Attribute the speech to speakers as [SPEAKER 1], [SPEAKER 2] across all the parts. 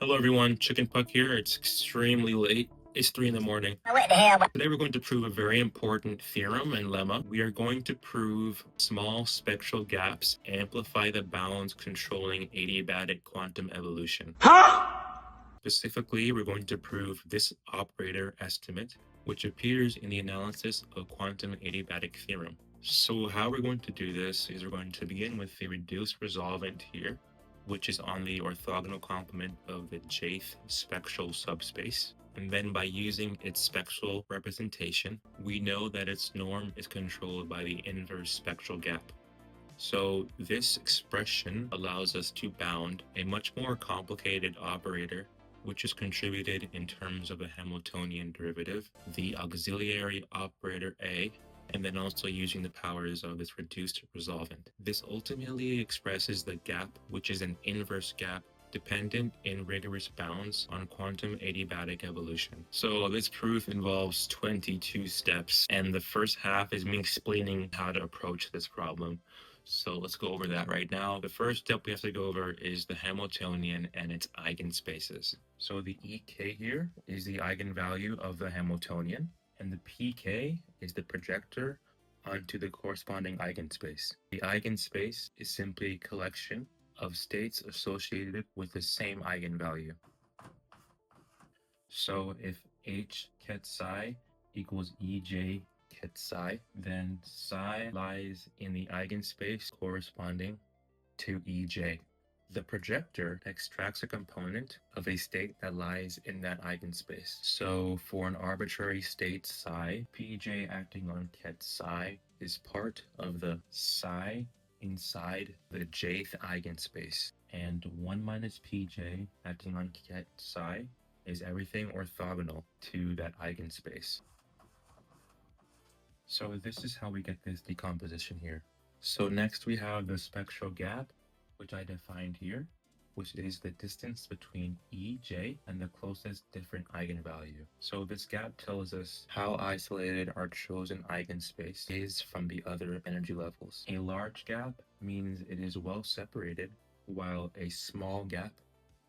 [SPEAKER 1] Hello everyone, Chicken Puck here. It's extremely late. It's 3 in the morning.
[SPEAKER 2] What the hell?
[SPEAKER 1] Today we're going to prove a very important theorem and lemma. We are going to prove small spectral gaps amplify the bounds controlling adiabatic quantum evolution. Specifically, we're going to prove this operator estimate, which appears in the analysis of quantum adiabatic theorem. So how we're going to do this is we're going to begin with the reduced resolvent here, which is on the orthogonal complement of the jth spectral subspace. And then by using its spectral representation, we know that its norm is controlled by the inverse spectral gap. So this expression allows us to bound a much more complicated operator, which is contributed in terms of a Hamiltonian derivative, the auxiliary operator A, and then also using the powers of its reduced resolvent. This ultimately expresses the gap, which is an inverse gap dependent in rigorous bounds on quantum adiabatic evolution. So this proof involves 22 steps, and the first half is me explaining how to approach this problem. So let's go over that right now. The first step we have to go over is the Hamiltonian and its eigenspaces. So the EK here is the eigenvalue of the Hamiltonian, and the PK is the projector onto the corresponding eigenspace. The eigenspace is simply a collection of states associated with the same eigenvalue. So if H ket psi equals EJ ket psi, then psi lies in the eigenspace corresponding to EJ. The projector extracts a component of a state that lies in that eigenspace. So for an arbitrary state psi, Pj acting on ket psi is part of the psi inside the jth eigenspace. And 1 minus Pj acting on ket psi is everything orthogonal to that eigenspace. So this is how we get this decomposition here. So next we have the spectral gap, which I defined here, which is the distance between EJ and the closest different eigenvalue. So this gap tells us how isolated our chosen eigenspace is from the other energy levels. A large gap means it is well separated, while a small gap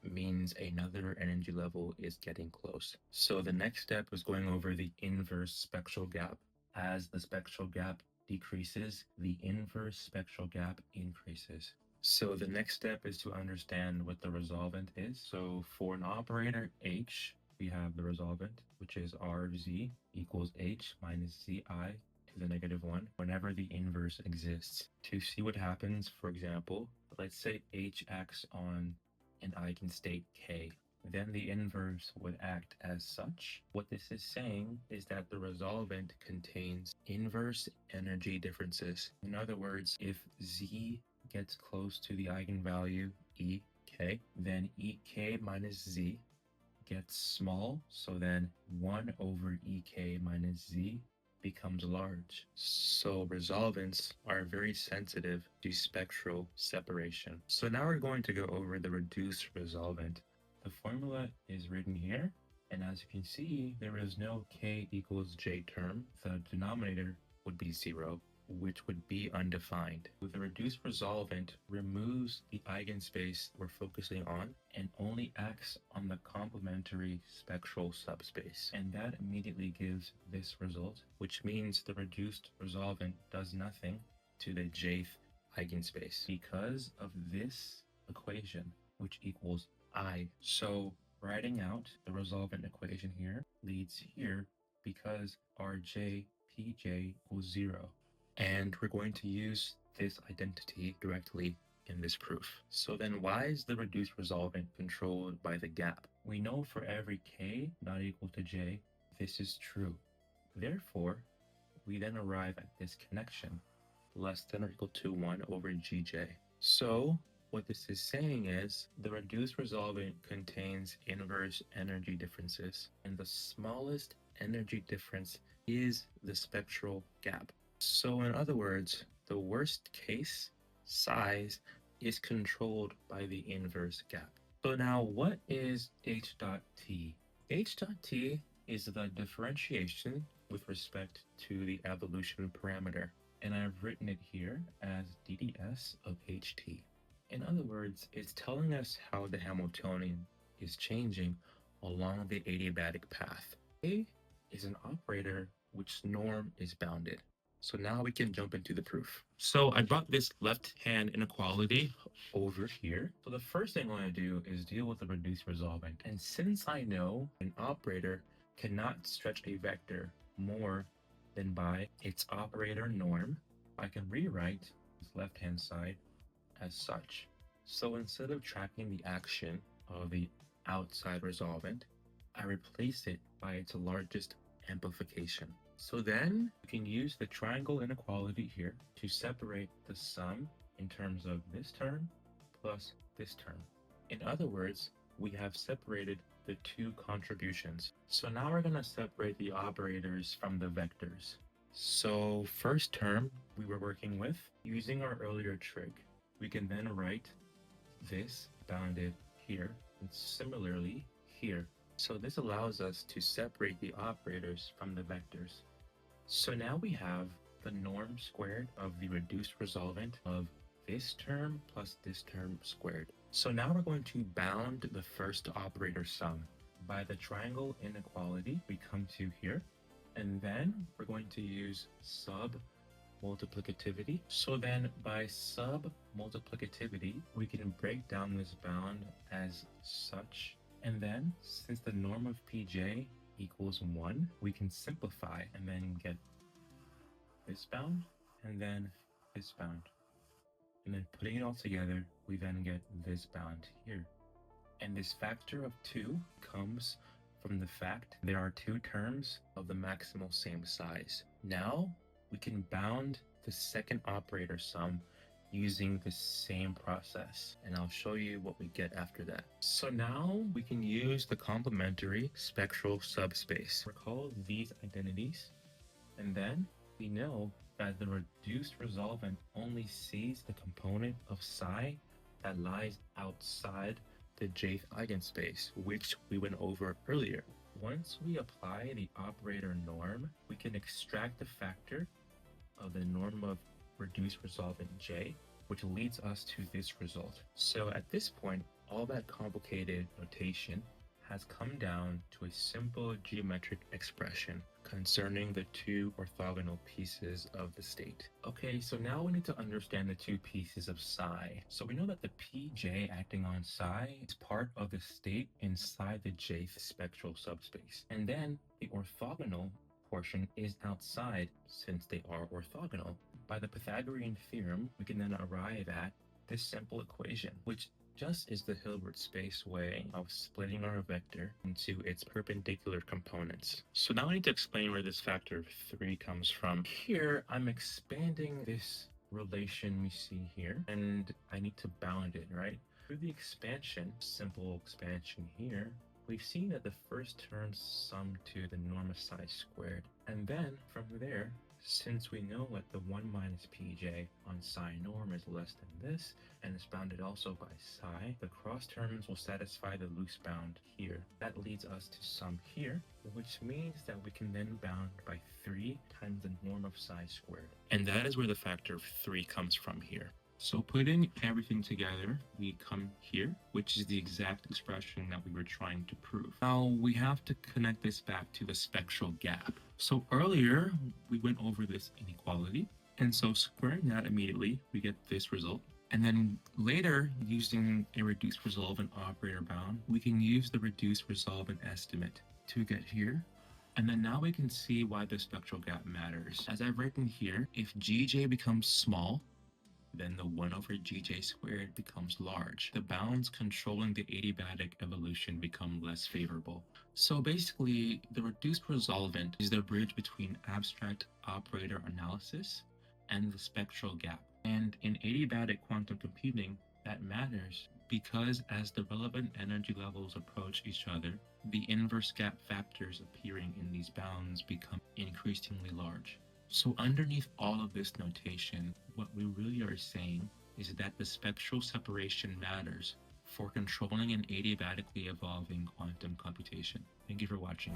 [SPEAKER 1] means another energy level is getting close. So the next step is going over the inverse spectral gap. As the spectral gap decreases, the inverse spectral gap increases. So the next step is to understand what the resolvent is. So for an operator H, we have the resolvent, which is RZ equals H minus ZI to the negative 1 whenever the inverse exists. To see what happens, for example, let's say H acts on an eigenstate K. Then the inverse would act as such. What this is saying is that the resolvent contains inverse energy differences. In other words, if Z gets close to the eigenvalue EK, then EK minus Z gets small, so then 1 over EK minus Z becomes large. So resolvents are very sensitive to spectral separation. So now we're going to go over the reduced resolvent. The formula is written here, and as you can see, there is no K equals J term. The denominator would be 0, which would be undefined. The reduced resolvent removes the eigenspace we're focusing on and only acts on the complementary spectral subspace. And that immediately gives this result, which means the reduced resolvent does nothing to the jth eigenspace because of this equation, which equals I. So writing out the resolvent equation here leads here because Rj Pj equals 0. And we're going to use this identity directly in this proof. So then why is the reduced resolvent controlled by the gap? We know for every k not equal to j, this is true. Therefore, we then arrive at this connection, less than or equal to 1 over gj. So what this is saying is the reduced resolvent contains inverse energy differences, and the smallest energy difference is the spectral gap. So in other words, the worst case size is controlled by the inverse gap. So now what is h dot t? H dot t is the differentiation with respect to the evolution parameter, and I've written it here as dds of ht. In other words, it's telling us how the Hamiltonian is changing along the adiabatic path. A is an operator which norm is bounded. So now we can jump into the proof. So I brought this left-hand inequality over here. So the first thing I want to do is deal with the reduced resolvent. And since I know an operator cannot stretch a vector more than by its operator norm, I can rewrite this left-hand side as such. So instead of tracking the action of the outside resolvent, I replace it by its largest amplification. So then we can use the triangle inequality here to separate the sum in terms of this term plus this term. In other words, we have separated the two contributions. So now we're going to separate the operators from the vectors. So first term we were working with, using our earlier trig, we can then write this bounded here and similarly here. So this allows us to separate the operators from the vectors. So now we have the norm squared of the reduced resolvent of this term plus this term squared. So now we're going to bound the first operator sum. By the triangle inequality, we come to here, and then we're going to use sub-multiplicativity. So then by sub-multiplicativity, we can break down this bound as such. And then, since the norm of Pj equals 1, we can simplify and then get this bound and then this bound. And then putting it all together, we then get this bound here. And this factor of 2 comes from the fact there are two terms of the maximal same size. Now we can bound the second operator sum using the same process, and I'll show you what we get after that. So now we can use the complementary spectral subspace. Recall these identities, and then we know that the reduced resolvent only sees the component of psi that lies outside the jth eigenspace, which we went over earlier. Once we apply the operator norm, we can extract the factor of the norm of reduced resolvent J, which leads us to this result. So at this point, all that complicated notation has come down to a simple geometric expression concerning the two orthogonal pieces of the state. Okay, so now we need to understand the two pieces of psi. So we know that the Pj acting on psi is part of the state inside the jth spectral subspace. And then the orthogonal portion is outside since they are orthogonal. By the Pythagorean theorem, we can then arrive at this simple equation, which just is the Hilbert space way of splitting our vector into its perpendicular components. So now I need to explain where this factor of 3 comes from. Here, I'm expanding this relation we see here, and I need to bound it, right? Through the expansion, simple expansion here, we've seen that the first terms sum to the norm of psi squared. And then from there, since we know that the 1 minus Pj on psi norm is less than this, and is bounded also by psi, the cross terms will satisfy the loose bound here. That leads us to sum here, which means that we can then bound by 3 times the norm of psi squared. And that is where the factor of 3 comes from here. So putting everything together, we come here, which is the exact expression that we were trying to prove. Now we have to connect this back to the spectral gap. So earlier, we went over this inequality, and so squaring that immediately, we get this result. And then later, using a reduced resolvent operator bound, we can use the reduced resolvent estimate to get here. And then now we can see why the spectral gap matters. As I've written here, if Gj becomes small, then the 1 over Gj squared becomes large. The bounds controlling the adiabatic evolution become less favorable. So basically, the reduced resolvent is the bridge between abstract operator analysis and the spectral gap. And in adiabatic quantum computing, that matters because as the relevant energy levels approach each other, the inverse gap factors appearing in these bounds become increasingly large. So underneath all of this notation, what we really are saying is that the spectral separation matters for controlling an adiabatically evolving quantum computation. Thank you for watching.